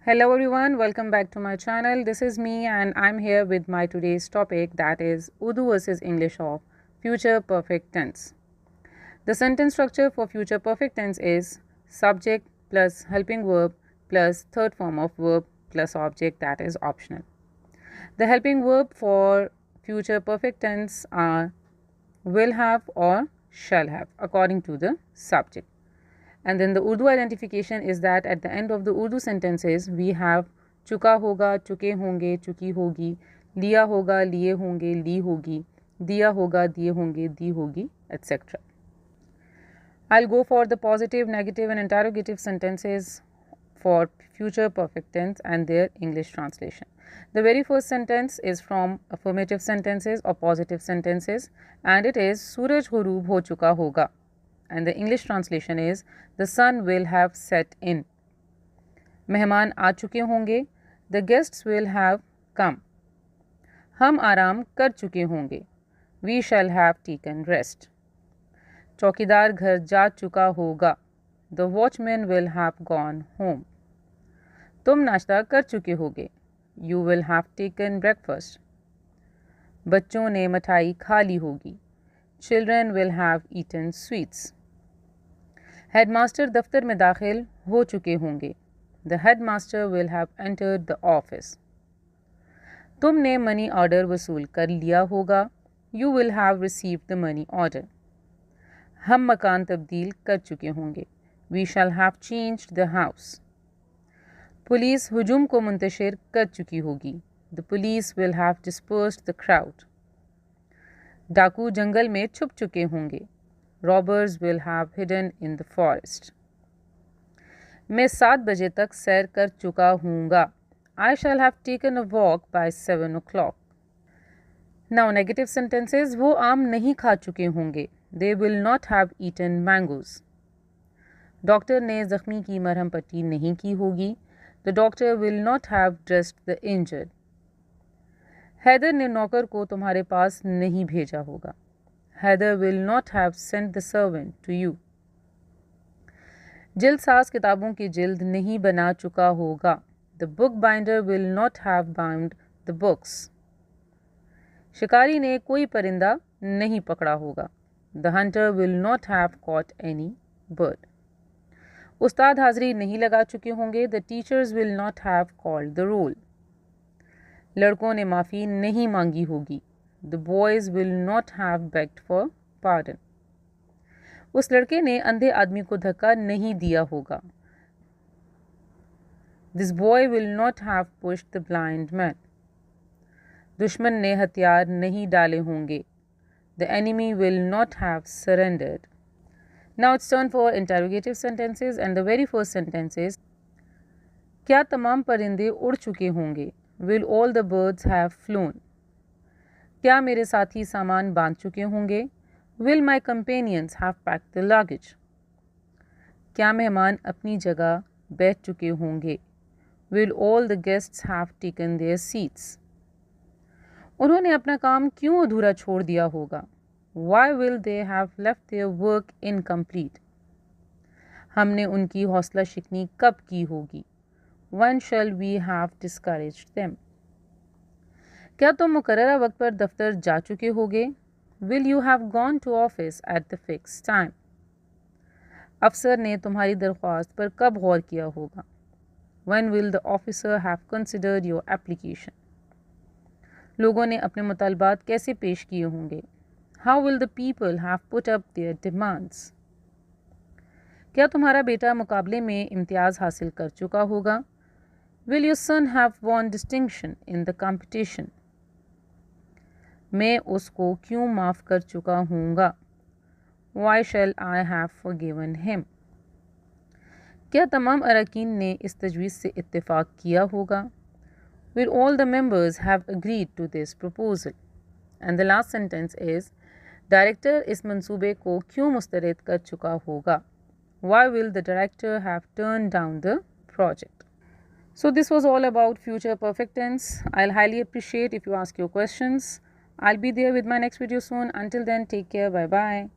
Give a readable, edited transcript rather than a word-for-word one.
Hello everyone, welcome back to my channel. This is me and I'm here with my today's topic, that is Urdu versus English of future perfect tense. The sentence structure for future perfect tense is subject plus helping verb plus third form of verb plus object, that is optional. The helping verb for future perfect tense are will have or shall have according to the subject. And then the Urdu identification is that at the end of the Urdu sentences we have chuka hoga, chuke honge, chuki hogi, liya hoga, liye honge, li hogi, diya hoga, diye honge, di hogi, etc. I'll go for the positive, negative and interrogative sentences for future perfect tense and their English translation. The very first sentence is from affirmative sentences or positive sentences, and it is Suraj ghuroob ho chuka hoga. And the English translation is the sun will have set in. मेहमान आ चुके होंगे. The guests will have come. हम आराम कर चुके होंगे. We shall have taken rest. चौकीदार घर जा चुका होगा. The watchman will have gone home. तुम नाश्ता कर चुके होगे. You will have taken breakfast. बच्चों ने मिठाई खा ली होगी. Children will have eaten sweets. Headmaster दफ्तर में दाखिल हो चुके होंगे. The headmaster will have entered the office. तुमने मनी ऑर्डर वसूल कर लिया होगा. You will have received the money order. हम मकान तब्दील कर चुके होंगे. We shall have changed the house. Police हुजूम को मुंतशिर कर चुकी होगी. The police will have dispersed the crowd. डाकू जंगल में छुप चुके होंगे. Robbers will have hidden in the forest. मैं 7 बजे तक सैर कर चुका हूँगा. I shall have taken a walk by 7 o'clock. Now negative sentences. वो आम नहीं खा चुके होंगे. They will not have eaten mangoes. Doctor ने जख्मी की मरहम पट्टी नहीं की होगी. The doctor will not have dressed the injured. Haider ने नौकर को तुम्हारे पास नहीं भेजा होगा. Heather will not have sent the servant to you. जिल्द साज किताबों की जिल्द नहीं बना चुका होगा. The bookbinder will not have bound the books. शिकारी ने कोई परिंदा नहीं पकड़ा होगा. The hunter will not have caught any bird. उस्ताद हाजिरी नहीं लगा चुके होंगे. The teachers will not have called the roll. लड़कों ने माफ़ी नहीं मांगी होगी. The boys will not have begged for pardon. उस लड़के ने अंधे आदमी को धक्का नहीं दिया होगा. This boy will not have pushed the blind man. दुश्मन ने हथियार नहीं डाले होंगे. The enemy will not have surrendered. Now it's turn for interrogative sentences, and the very first sentence is क्या तमाम परिंदे उड़ चुके होंगे. Will all the birds have flown. क्या मेरे साथी सामान बांध चुके होंगे. Will my companions have packed the luggage. क्या मेहमान अपनी जगह बैठ चुके होंगे. Will all the guests have taken their seats. उन्होंने अपना काम क्यों अधूरा छोड़ दिया होगा. Why will they have left their work incomplete. हमने उनकी हौसला शिकनी कब की होगी. When shall we have discouraged them. क्या तुम मुकर्ररा वक्त पर दफ्तर जा चुके होगे. Will you have gone to office at the fixed time. अफसर ने तुम्हारी दरख्वास्त पर कब गौर किया होगा. When will the officer have considered your application. लोगों ने अपने मुतालबात कैसे पेश किए होंगे. How will the people have put up their demands. क्या तुम्हारा बेटा मुकाबले में इम्तियाज़ हासिल कर चुका होगा. Will your son have won distinction in the competition. मैं उसको क्यों माफ़ कर चुका हूँगा. Why shall I have forgiven him. क्या तमाम अरकान ने इस तजवीज़ से इत्तेफाक किया होगा. Will all the members have agreed to this proposal. And the last sentence is director इस मंसूबे को क्यों मुस्तरद कर चुका होगा. Why will the director have turned down the project. So this was all about future perfect tense. I'll highly appreciate if you ask your questions. I'll be there with my next video soon. Until then, take care. Bye bye.